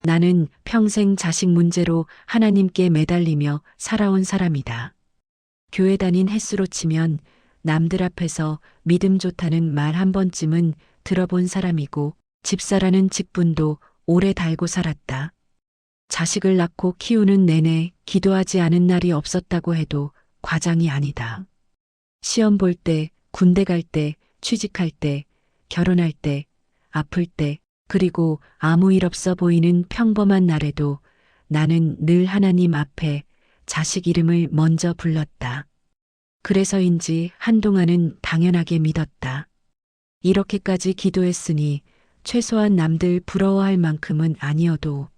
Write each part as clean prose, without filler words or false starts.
나는 평생 자식 문제로 하나님께 매달리며 살아온 사람이다. 교회 다닌 횟수로 치면 남들 앞에서 믿음 좋다는 말 한 번쯤은 들어본 사람이고 집사라는 직분도 오래 달고 살았다. 자식을 낳고 키우는 내내 기도하지 않은 날이 없었다고 해도 과장이 아니다. 시험 볼 때, 군대 갈 때, 취직할 때, 결혼할 때, 아플 때, 그리고 아무 일 없어 보이는 평범한 날에도 나는 늘 하나님 앞에 자식 이름을 먼저 불렀다. 그래서인지 한동안은 당연하게 믿었다. 이렇게까지 기도했으니 최소한 남들 부러워할 만큼은 아니어도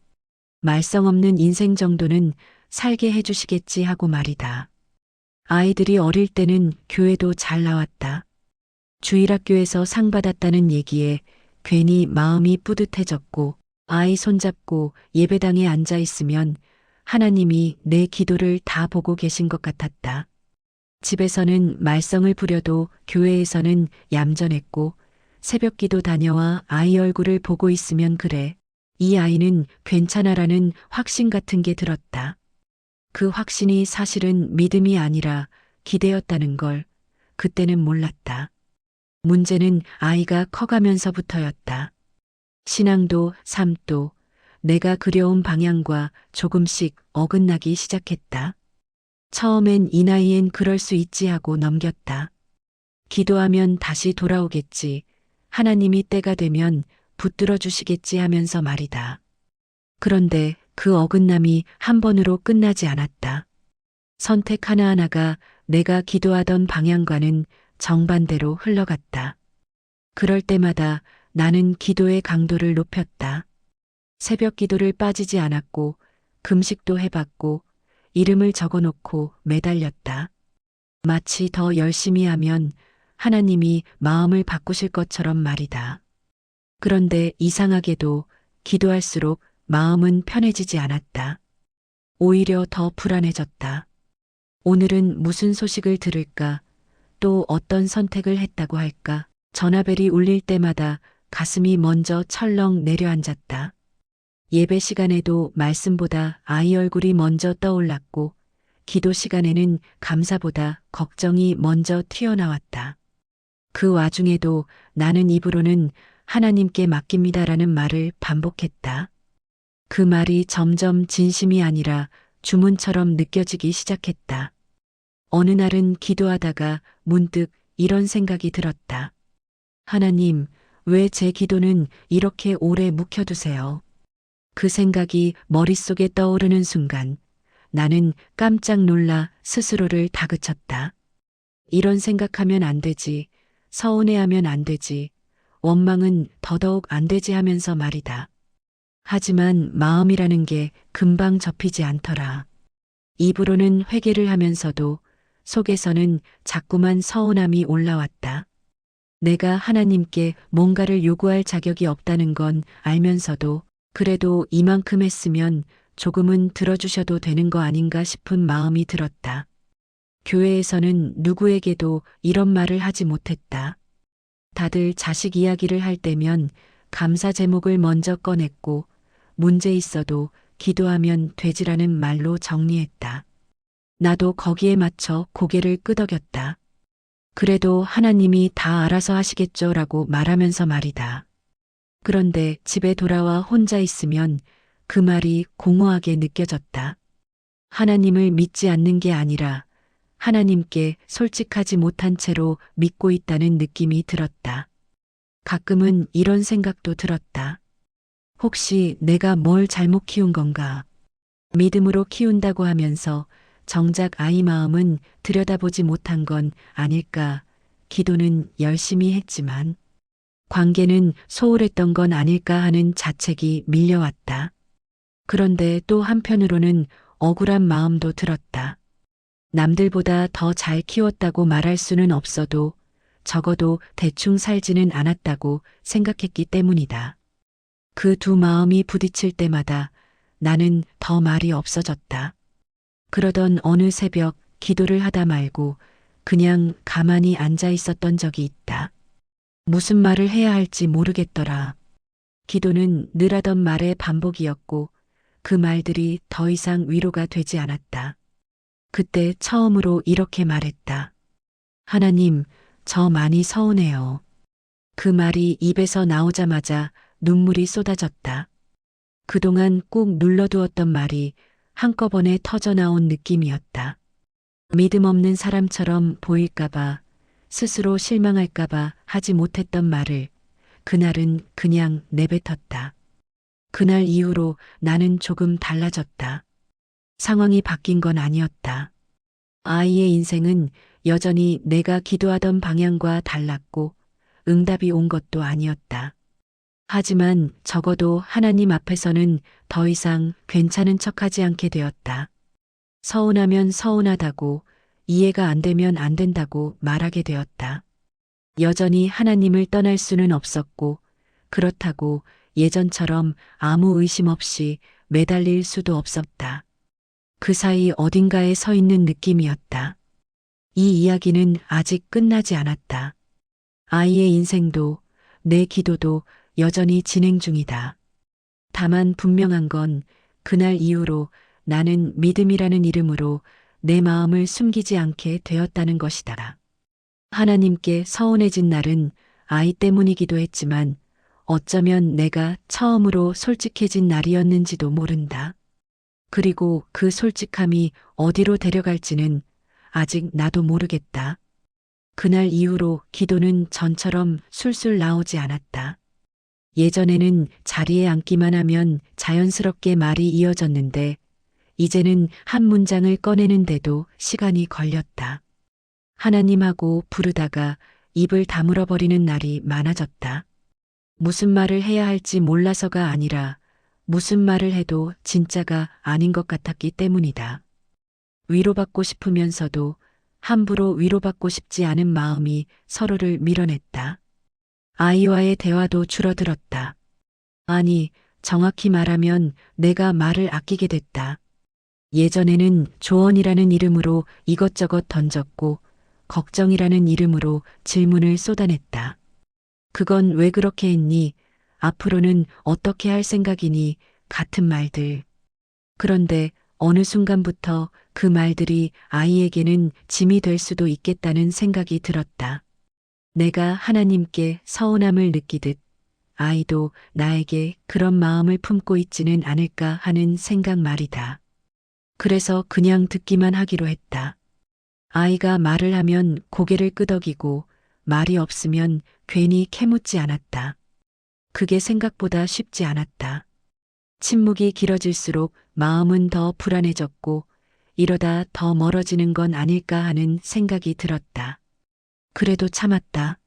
말썽 없는 인생 정도는 살게 해주시겠지 하고 말이다. 아이들이 어릴 때는 교회도 잘 나왔다. 주일학교에서 상 받았다는 얘기에 괜히 마음이 뿌듯해졌고 아이 손잡고 예배당에 앉아 있으면 하나님이 내 기도를 다 보고 계신 것 같았다. 집에서는 말썽을 부려도 교회에서는 얌전했고 새벽 기도 다녀와 아이 얼굴을 보고 있으면 그래. 이 아이는 괜찮아라는 확신 같은 게 들었다. 그 확신이 사실은 믿음이 아니라 기대였다는 걸 그때는 몰랐다. 문제는 아이가 커가면서부터였다. 신앙도 삶도 내가 그려온 방향과 조금씩 어긋나기 시작했다. 처음엔 이 나이엔 그럴 수 있지 하고 넘겼다. 기도하면 다시 돌아오겠지. 하나님이 때가 되면 붙들어 주시겠지 하면서 말이다. 그런데 그 어긋남이 한 번으로 끝나지 않았다. 선택 하나하나가 내가 기도하던 방향과는 정반대로 흘러갔다. 그럴 때마다 나는 기도의 강도를 높였다. 새벽 기도를 빠지지 않았고 금식도 해봤고 이름을 적어놓고 매달렸다. 마치 더 열심히 하면 하나님이 마음을 바꾸실 것처럼 말이다. 그런데 이상하게도 기도할수록 마음은 편해지지 않았다. 오히려 더 불안해졌다. 오늘은 무슨 소식을 들을까? 또 어떤 선택을 했다고 할까? 전화벨이 울릴 때마다 가슴이 먼저 철렁 내려앉았다. 예배 시간에도 말씀보다 아이 얼굴이 먼저 떠올랐고 기도 시간에는 감사보다 걱정이 먼저 튀어나왔다. 그 와중에도 나는 입으로는 하나님께 맡깁니다라는 말을 반복했다. 그 말이 점점 진심이 아니라 주문처럼 느껴지기 시작했다. 어느 날은 기도하다가 문득 이런 생각이 들었다. 하나님, 왜 제 기도는 이렇게 오래 묵혀두세요? 그 생각이 머릿속에 떠오르는 순간 나는 깜짝 놀라 스스로를 다그쳤다. 이런 생각하면 안 되지. 서운해하면 안 되지. 원망은 더더욱 안 되지 하면서 말이다. 하지만 마음이라는 게 금방 접히지 않더라. 입으로는 회개를 하면서도 속에서는 자꾸만 서운함이 올라왔다. 내가 하나님께 뭔가를 요구할 자격이 없다는 건 알면서도 그래도 이만큼 했으면 조금은 들어주셔도 되는 거 아닌가 싶은 마음이 들었다. 교회에서는 누구에게도 이런 말을 하지 못했다. 다들 자식 이야기를 할 때면 감사 제목을 먼저 꺼냈고 문제 있어도 기도하면 되지라는 말로 정리했다. 나도 거기에 맞춰 고개를 끄덕였다. 그래도 하나님이 다 알아서 하시겠죠라고 말하면서 말이다. 그런데 집에 돌아와 혼자 있으면 그 말이 공허하게 느껴졌다. 하나님을 믿지 않는 게 아니라 하나님께 솔직하지 못한 채로 믿고 있다는 느낌이 들었다. 가끔은 이런 생각도 들었다. 혹시 내가 뭘 잘못 키운 건가? 믿음으로 키운다고 하면서 정작 아이 마음은 들여다보지 못한 건 아닐까? 기도는 열심히 했지만 관계는 소홀했던 건 아닐까 하는 자책이 밀려왔다. 그런데 또 한편으로는 억울한 마음도 들었다. 남들보다 더 잘 키웠다고 말할 수는 없어도 적어도 대충 살지는 않았다고 생각했기 때문이다. 그 두 마음이 부딪힐 때마다 나는 더 말이 없어졌다. 그러던 어느 새벽 기도를 하다 말고 그냥 가만히 앉아 있었던 적이 있다. 무슨 말을 해야 할지 모르겠더라. 기도는 늘 하던 말의 반복이었고 그 말들이 더 이상 위로가 되지 않았다. 그때 처음으로 이렇게 말했다. 하나님, 저 많이 서운해요. 그 말이 입에서 나오자마자 눈물이 쏟아졌다. 그동안 꾹 눌러두었던 말이 한꺼번에 터져나온 느낌이었다. 믿음 없는 사람처럼 보일까봐, 스스로 실망할까봐 하지 못했던 말을 그날은 그냥 내뱉었다. 그날 이후로 나는 조금 달라졌다. 상황이 바뀐 건 아니었다. 아이의 인생은 여전히 내가 기도하던 방향과 달랐고 응답이 온 것도 아니었다. 하지만 적어도 하나님 앞에서는 더 이상 괜찮은 척하지 않게 되었다. 서운하면 서운하다고, 이해가 안 되면 안 된다고 말하게 되었다. 여전히 하나님을 떠날 수는 없었고, 그렇다고 예전처럼 아무 의심 없이 매달릴 수도 없었다. 그 사이 어딘가에 서 있는 느낌이었다. 이 이야기는 아직 끝나지 않았다. 아이의 인생도 내 기도도 여전히 진행 중이다. 다만 분명한 건 그날 이후로 나는 믿음이라는 이름으로 내 마음을 숨기지 않게 되었다는 것이다. 하나님께 서운해진 날은 아이 때문이기도 했지만 어쩌면 내가 처음으로 솔직해진 날이었는지도 모른다. 그리고 그 솔직함이 어디로 데려갈지는 아직 나도 모르겠다. 그날 이후로 기도는 전처럼 술술 나오지 않았다. 예전에는 자리에 앉기만 하면 자연스럽게 말이 이어졌는데 이제는 한 문장을 꺼내는데도 시간이 걸렸다. 하나님하고 부르다가 입을 다물어 버리는 날이 많아졌다. 무슨 말을 해야 할지 몰라서가 아니라 무슨 말을 해도 진짜가 아닌 것 같았기 때문이다. 위로받고 싶으면서도 함부로 위로받고 싶지 않은 마음이 서로를 밀어냈다. 아이와의 대화도 줄어들었다. 아니, 정확히 말하면 내가 말을 아끼게 됐다. 예전에는 조언이라는 이름으로 이것저것 던졌고 걱정이라는 이름으로 질문을 쏟아냈다. 그건 왜 그렇게 했니? 앞으로는 어떻게 할 생각이니? 같은 말들. 그런데 어느 순간부터 그 말들이 아이에게는 짐이 될 수도 있겠다는 생각이 들었다. 내가 하나님께 서운함을 느끼듯 아이도 나에게 그런 마음을 품고 있지는 않을까 하는 생각 말이다. 그래서 그냥 듣기만 하기로 했다. 아이가 말을 하면 고개를 끄덕이고 말이 없으면 괜히 캐묻지 않았다. 그게 생각보다 쉽지 않았다. 침묵이 길어질수록 마음은 더 불안해졌고 이러다 더 멀어지는 건 아닐까 하는 생각이 들었다. 그래도 참았다.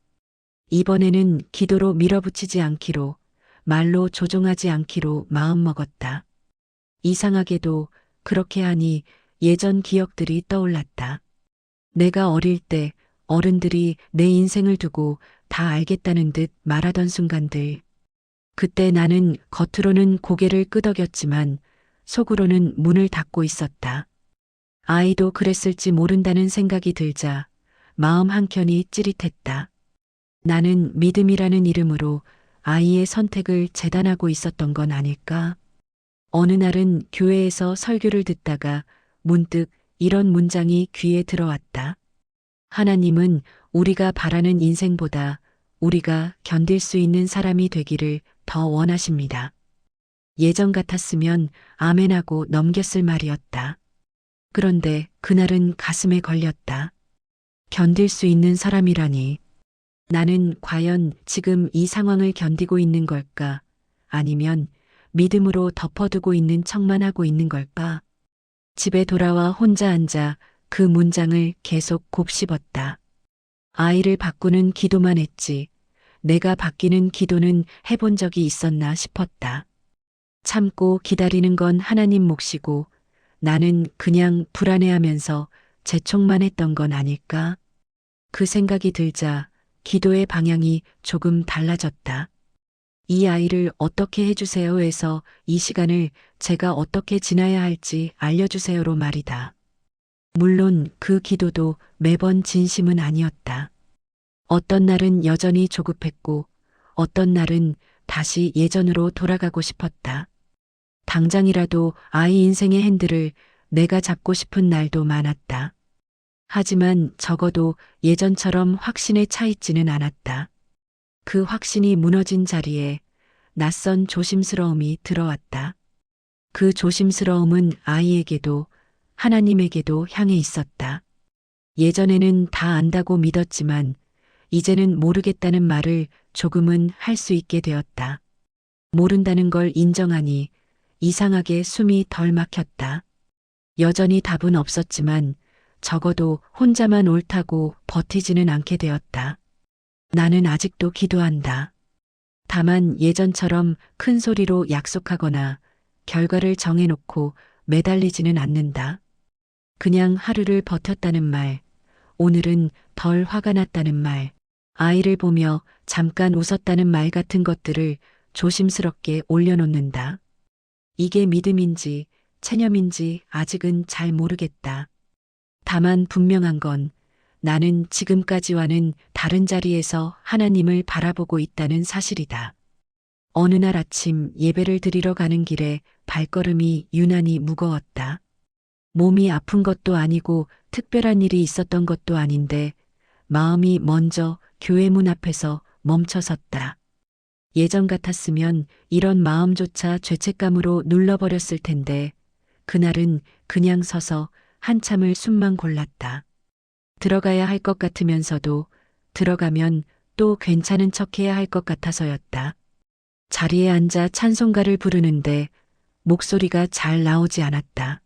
이번에는 기도로 밀어붙이지 않기로, 말로 조종하지 않기로 마음먹었다. 이상하게도 그렇게 하니 예전 기억들이 떠올랐다. 내가 어릴 때 어른들이 내 인생을 두고 다 알겠다는 듯 말하던 순간들. 그때 나는 겉으로는 고개를 끄덕였지만 속으로는 문을 닫고 있었다. 아이도 그랬을지 모른다는 생각이 들자 마음 한켠이 찌릿했다. 나는 믿음이라는 이름으로 아이의 선택을 재단하고 있었던 건 아닐까? 어느 날은 교회에서 설교를 듣다가 문득 이런 문장이 귀에 들어왔다. 하나님은 우리가 바라는 인생보다 우리가 견딜 수 있는 사람이 되기를 더 원하십니다. 예전 같았으면 아멘하고 넘겼을 말이었다. 그런데 그날은 가슴에 걸렸다. 견딜 수 있는 사람이라니. 나는 과연 지금 이 상황을 견디고 있는 걸까? 아니면 믿음으로 덮어두고 있는 척만 하고 있는 걸까? 집에 돌아와 혼자 앉아 그 문장을 계속 곱씹었다. 아이를 바꾸는 기도만 했지. 내가 바뀌는 기도는 해본 적이 있었나 싶었다. 참고 기다리는 건 하나님 몫이고 나는 그냥 불안해하면서 재촉만 했던 건 아닐까? 그 생각이 들자 기도의 방향이 조금 달라졌다. 이 아이를 어떻게 해주세요 해서 이 시간을 제가 어떻게 지나야 할지 알려주세요로 말이다. 물론 그 기도도 매번 진심은 아니었다. 어떤 날은 여전히 조급했고 어떤 날은 다시 예전으로 돌아가고 싶었다. 당장이라도 아이 인생의 핸들을 내가 잡고 싶은 날도 많았다. 하지만 적어도 예전처럼 확신에 차 있지는 않았다. 그 확신이 무너진 자리에 낯선 조심스러움이 들어왔다. 그 조심스러움은 아이에게도 하나님에게도 향해 있었다. 예전에는 다 안다고 믿었지만 이제는 모르겠다는 말을 조금은 할 수 있게 되었다. 모른다는 걸 인정하니 이상하게 숨이 덜 막혔다. 여전히 답은 없었지만 적어도 혼자만 옳다고 버티지는 않게 되었다. 나는 아직도 기도한다. 다만 예전처럼 큰 소리로 약속하거나 결과를 정해놓고 매달리지는 않는다. 그냥 하루를 버텼다는 말, 오늘은 덜 화가 났다는 말, 아이를 보며 잠깐 웃었다는 말 같은 것들을 조심스럽게 올려놓는다. 이게 믿음인지 체념인지 아직은 잘 모르겠다. 다만 분명한 건 나는 지금까지와는 다른 자리에서 하나님을 바라보고 있다는 사실이다. 어느 날 아침 예배를 드리러 가는 길에 발걸음이 유난히 무거웠다. 몸이 아픈 것도 아니고 특별한 일이 있었던 것도 아닌데 마음이 먼저 교회 문 앞에서 멈춰섰다. 예전 같았으면 이런 마음조차 죄책감으로 눌러버렸을 텐데 그날은 그냥 서서 한참을 숨만 골랐다. 들어가야 할 것 같으면서도 들어가면 또 괜찮은 척해야 할 것 같아서였다. 자리에 앉아 찬송가를 부르는데 목소리가 잘 나오지 않았다.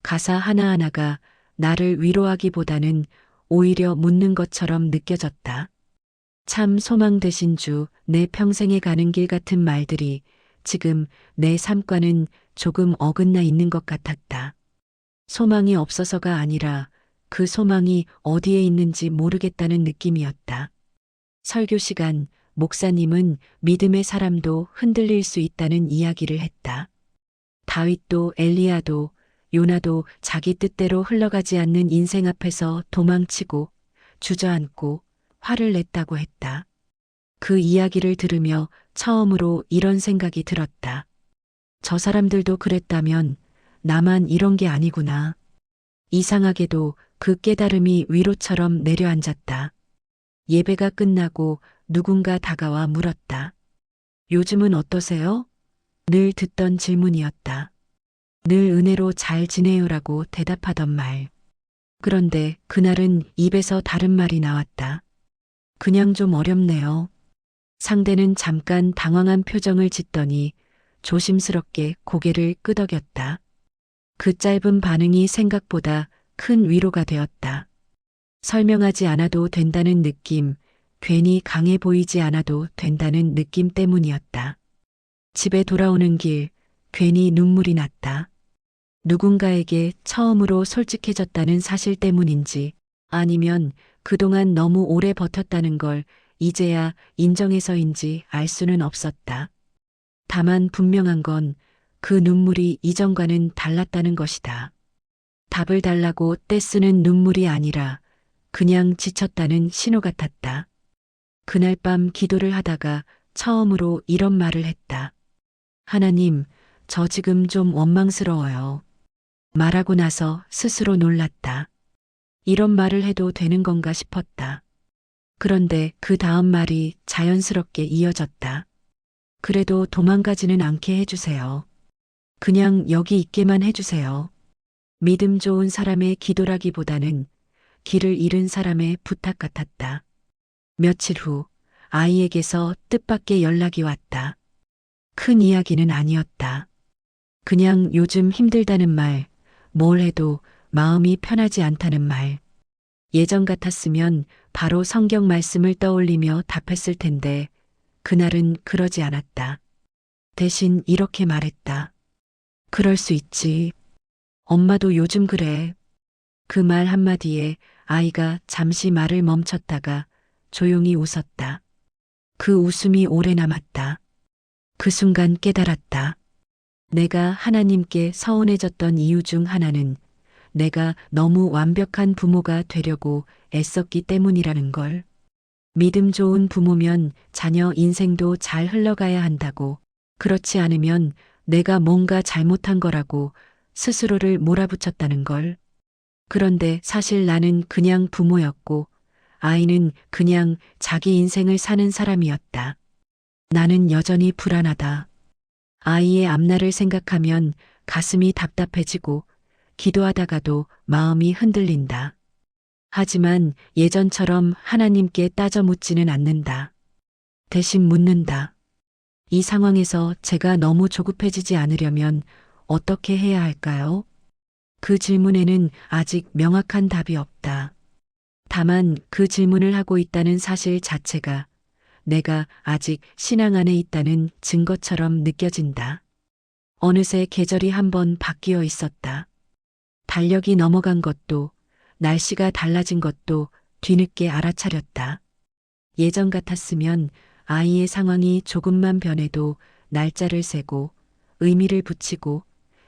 가사 하나하나가 나를 위로하기보다는 오히려 묻는 것처럼 느껴졌다. 참 소망 되신 주, 내 평생에 가는 길 같은 말들이 지금 내 삶과는 조금 어긋나 있는 것 같았다. 소망이 없어서가 아니라 그 소망이 어디에 있는지 모르겠다는 느낌이었다. 설교 시간, 목사님은 믿음의 사람도 흔들릴 수 있다는 이야기를 했다. 다윗도 엘리야도 요나도 자기 뜻대로 흘러가지 않는 인생 앞에서 도망치고 주저앉고 화를 냈다고 했다. 그 이야기를 들으며 처음으로 이런 생각이 들었다. 저 사람들도 그랬다면 나만 이런 게 아니구나. 이상하게도 그 깨달음이 위로처럼 내려앉았다. 예배가 끝나고 누군가 다가와 물었다. 요즘은 어떠세요? 늘 듣던 질문이었다. 늘 은혜로 잘 지내요라고 대답하던 말. 그런데 그날은 입에서 다른 말이 나왔다. 그냥 좀 어렵네요. 상대는 잠깐 당황한 표정을 짓더니 조심스럽게 고개를 끄덕였다. 그 짧은 반응이 생각보다 큰 위로가 되었다. 설명하지 않아도 된다는 느낌, 괜히 강해 보이지 않아도 된다는 느낌 때문이었다. 집에 돌아오는 길, 괜히 눈물이 났다. 누군가에게 처음으로 솔직해졌다는 사실 때문인지 아니면 그동안 너무 오래 버텼다는 걸 이제야 인정해서인지 알 수는 없었다. 다만 분명한 건 그 눈물이 이전과는 달랐다는 것이다. 답을 달라고 떼쓰는 눈물이 아니라 그냥 지쳤다는 신호 같았다. 그날 밤 기도를 하다가 처음으로 이런 말을 했다. 하나님, 저 지금 좀 원망스러워요. 말하고 나서 스스로 놀랐다. 이런 말을 해도 되는 건가 싶었다. 그런데 그 다음 말이 자연스럽게 이어졌다. 그래도 도망가지는 않게 해주세요. 그냥 여기 있게만 해주세요. 믿음 좋은 사람의 기도라기보다는 길을 잃은 사람의 부탁 같았다. 며칠 후 아이에게서 뜻밖의 연락이 왔다. 큰 이야기는 아니었다. 그냥 요즘 힘들다는 말, 뭘 해도 마음이 편하지 않다는 말. 예전 같았으면 바로 성경 말씀을 떠올리며 답했을 텐데 그날은 그러지 않았다. 대신 이렇게 말했다. 그럴 수 있지. 엄마도 요즘 그래. 그 말 한마디에 아이가 잠시 말을 멈췄다가 조용히 웃었다. 그 웃음이 오래 남았다. 그 순간 깨달았다. 내가 하나님께 서운해졌던 이유 중 하나는 내가 너무 완벽한 부모가 되려고 애썼기 때문이라는 걸. 믿음 좋은 부모면 자녀 인생도 잘 흘러가야 한다고, 그렇지 않으면 내가 뭔가 잘못한 거라고 스스로를 몰아붙였다는 걸. 그런데 사실 나는 그냥 부모였고, 아이는 그냥 자기 인생을 사는 사람이었다. 나는 여전히 불안하다. 아이의 앞날을 생각하면 가슴이 답답해지고, 기도하다가도 마음이 흔들린다. 하지만 예전처럼 하나님께 따져 묻지는 않는다. 대신 묻는다. 이 상황에서 제가 너무 조급해지지 않으려면 어떻게 해야 할까요? 그 질문에는 아직 명확한 답이 없다. 다만 그 질문을 하고 있다는 사실 자체가 내가 아직 신앙 안에 있다는 증거처럼 느껴진다. 어느새 계절이 한번 바뀌어 있었다. 달력이 넘어간 것도, 날씨가 달라진 것도 뒤늦게 알아차렸다. 예전 같았으면 아이의 상황이 조금만 변해도 날짜를 세고 의미를 붙이고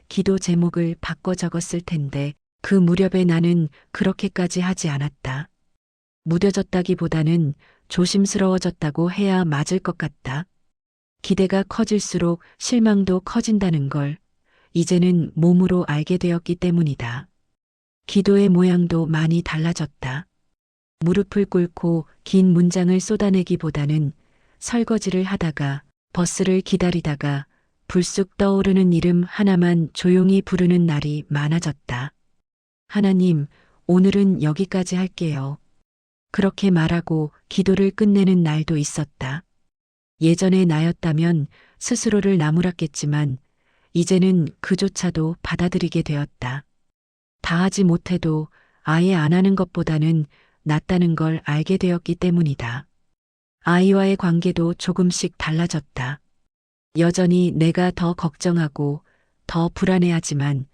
기도 제목을 바꿔 적었을 텐데, 그 무렵에 나는 그렇게까지 하지 않았다. 무뎌졌다기보다는 조심스러워졌다고 해야 맞을 것 같다. 기대가 커질수록 실망도 커진다는 걸 이제는 몸으로 알게 되었기 때문이다. 기도의 모양도 많이 달라졌다. 무릎을 꿇고 긴 문장을 쏟아내기보다는 설거지를 하다가, 버스를 기다리다가 불쑥 떠오르는 이름 하나만 조용히 부르는 날이 많아졌다. 하나님, 오늘은 여기까지 할게요. 그렇게 말하고 기도를 끝내는 날도 있었다. 예전의 나였다면 스스로를 나무랐겠지만 이제는 그조차도 받아들이게 되었다. 다 하지 못해도 아예 안 하는 것보다는 낫다는 걸 알게 되었기 때문이다. 아이와의 관계도 조금씩 달라졌다. 여전히 내가 더 걱정하고 더 불안해하지만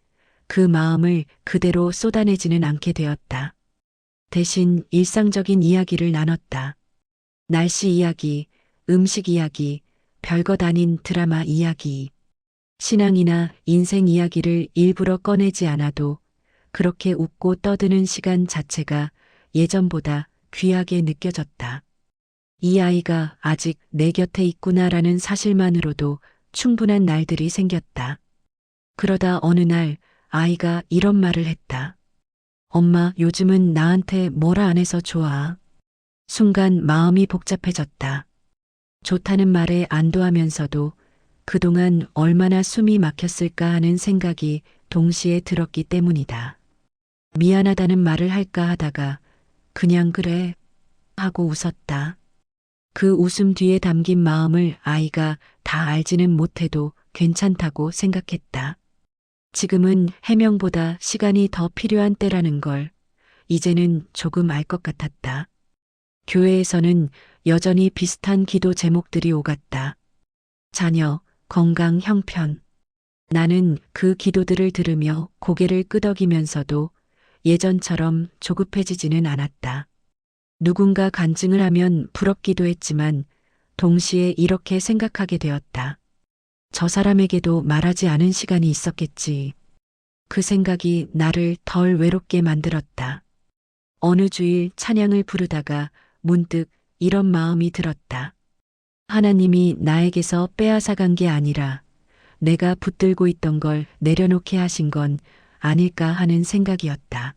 그 마음을 그대로 쏟아내지는 않게 되었다. 대신 일상적인 이야기를 나눴다. 날씨 이야기, 음식 이야기, 별것 아닌 드라마 이야기. 신앙이나 인생 이야기를 일부러 꺼내지 않아도 그렇게 웃고 떠드는 시간 자체가 예전보다 귀하게 느껴졌다. 이 아이가 아직 내 곁에 있구나라는 사실만으로도 충분한 날들이 생겼다. 그러다 어느 날 아이가 이런 말을 했다. 엄마, 요즘은 나한테 뭐라 안 해서 좋아. 순간 마음이 복잡해졌다. 좋다는 말에 안도하면서도 그동안 얼마나 숨이 막혔을까 하는 생각이 동시에 들었기 때문이다. 미안하다는 말을 할까 하다가 그냥 그래 하고 웃었다. 그 웃음 뒤에 담긴 마음을 아이가 다 알지는 못해도 괜찮다고 생각했다. 지금은 해명보다 시간이 더 필요한 때라는 걸 이제는 조금 알 것 같았다. 교회에서는 여전히 비슷한 기도 제목들이 오갔다. 자녀, 건강, 형편. 나는 그 기도들을 들으며 고개를 끄덕이면서도 예전처럼 조급해지지는 않았다. 누군가 간증을 하면 부럽기도 했지만 동시에 이렇게 생각하게 되었다. 저 사람에게도 말하지 않은 시간이 있었겠지. 그 생각이 나를 덜 외롭게 만들었다. 어느 주일 찬양을 부르다가 문득 이런 마음이 들었다. 하나님이 나에게서 빼앗아간 게 아니라 내가 붙들고 있던 걸 내려놓게 하신 건 아닐까 하는 생각이었다.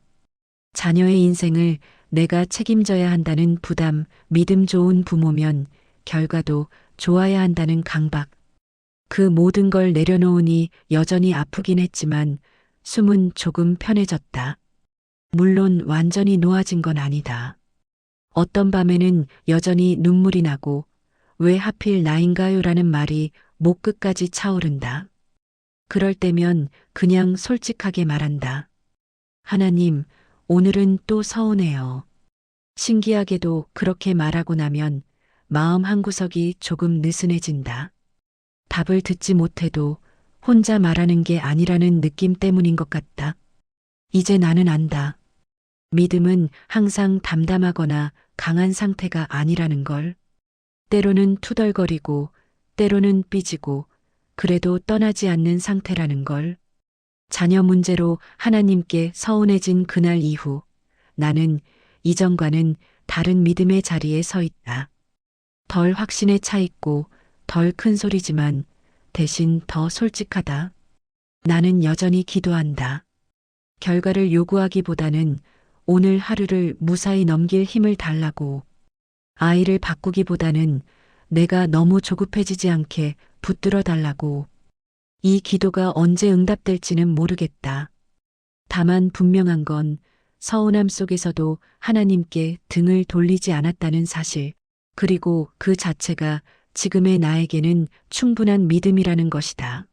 자녀의 인생을 내가 책임져야 한다는 부담, 믿음 좋은 부모면 결과도 좋아야 한다는 강박. 그 모든 걸 내려놓으니 여전히 아프긴 했지만 숨은 조금 편해졌다. 물론 완전히 놓아진 건 아니다. 어떤 밤에는 여전히 눈물이 나고 왜 하필 나인가요? 라는 말이 목 끝까지 차오른다. 그럴 때면 그냥 솔직하게 말한다. 하나님, 오늘은 또 서운해요. 신기하게도 그렇게 말하고 나면 마음 한구석이 조금 느슨해진다. 답을 듣지 못해도 혼자 말하는 게 아니라는 느낌 때문인 것 같다. 이제 나는 안다. 믿음은 항상 담담하거나 강한 상태가 아니라는 걸. 때로는 투덜거리고, 때로는 삐지고, 그래도 떠나지 않는 상태라는 걸. 자녀 문제로 하나님께 서운해진 그날 이후 나는 이전과는 다른 믿음의 자리에 서 있다. 덜 확신에 차 있고 덜 큰 소리지만 대신 더 솔직하다. 나는 여전히 기도한다. 결과를 요구하기보다는 오늘 하루를 무사히 넘길 힘을 달라고. 아이를 바꾸기보다는 내가 너무 조급해지지 않게 붙들어 달라고. 이 기도가 언제 응답될지는 모르겠다. 다만 분명한 건 서운함 속에서도 하나님께 등을 돌리지 않았다는 사실, 그리고 그 자체가 지금의 나에게는 충분한 믿음이라는 것이다.